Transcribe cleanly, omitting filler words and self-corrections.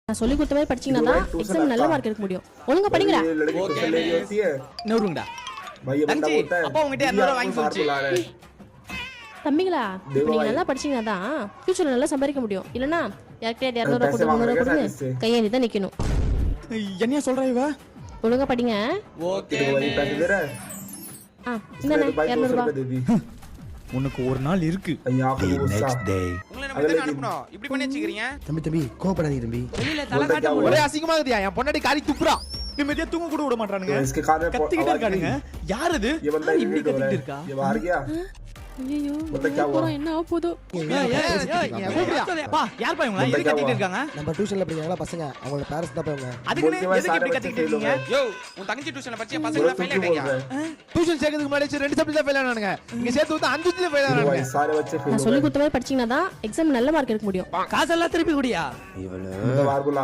நான் சொல்லி கொடுத்த மாதிரி படிச்சீங்கன்னா தான் எக்ஸாம் நல்ல மார்க் எடுக்க முடியும். ஒழுங்கா படிங்கடா. நூறுங்கடா தங்கச்சி அப்பா உங்ககிட்ட 200 வாங்கி சொல்லுச்சு. தம்பிங்களா நீங்க நல்லா படிச்சீங்கன்னா தான் ஃபியூச்சர்ல நல்லா சம்பாதிக்க முடியும். இல்லனா யார்கிட்ட 200 கொடுத்து 300 கொடுத்து கையேந்தி தான் நிக்கணும். என்னையா சொல்றா இவ? ஒழுங்கா படிங்க. ஓகே இந்தானே 200 ரூபாய். உனக்கு ஒரு நாள் இருக்கு. next day உங்களை நம்ம கிட்ட அனுப்பணும். இப்படி பண்ணி வச்சிக்கிறீங்க. தம்பி கோபப்படாதீங்க தம்பி. வெளியில தலை காட்ட முடியல. ஒரே அசிங்கமா இருக்குதியா? என் பொண்டாட்டி காரி துப்புறா. நிம்மதியா தூங்க கூட விட மாட்டானுங்க. கத்திக்கிட்டே இருக்கானுங்க. யார் இது? இப்படி கத்திக்கிட்டு இருக்கா? ஐயோ என்ன ஆக போதோ. பா யார் பா இவங்க? எதுக்கு கத்திக்கிட்டு இருக்காங்க? நம்ம டியூஷன்ல படிக்கிற பசங்க அவங்களோட பேரண்ட்ஸ் தான் போவாங்க. அதுக்கு எதுக்கு இப்படி கத்திக்கிட்டு இருக்கீங்க? யோ உன் தங்கச்சி டியூஷன்ல படிச்ச பசங்க ஃபெயில் ஆயிட்டாங்க. டியூஷன் சேர்க்கிறதுக்கு முன்னாடி 2 சப்ஜெக்ட்ல ஃபெயில் ஆனானுங்க. இங்க சேர்த்து வந்து 5 சப்ஜெக்ட்ல ஃபெயில் ஆனானுங்க. நான் சொல்லி கொடுத்த மாதிரி படிச்சீங்கன்னா தான் எக்ஸாம் நல்ல மார்க் எடுக்க முடியும். காசெல்லாம் திருப்பி குடியா? இவள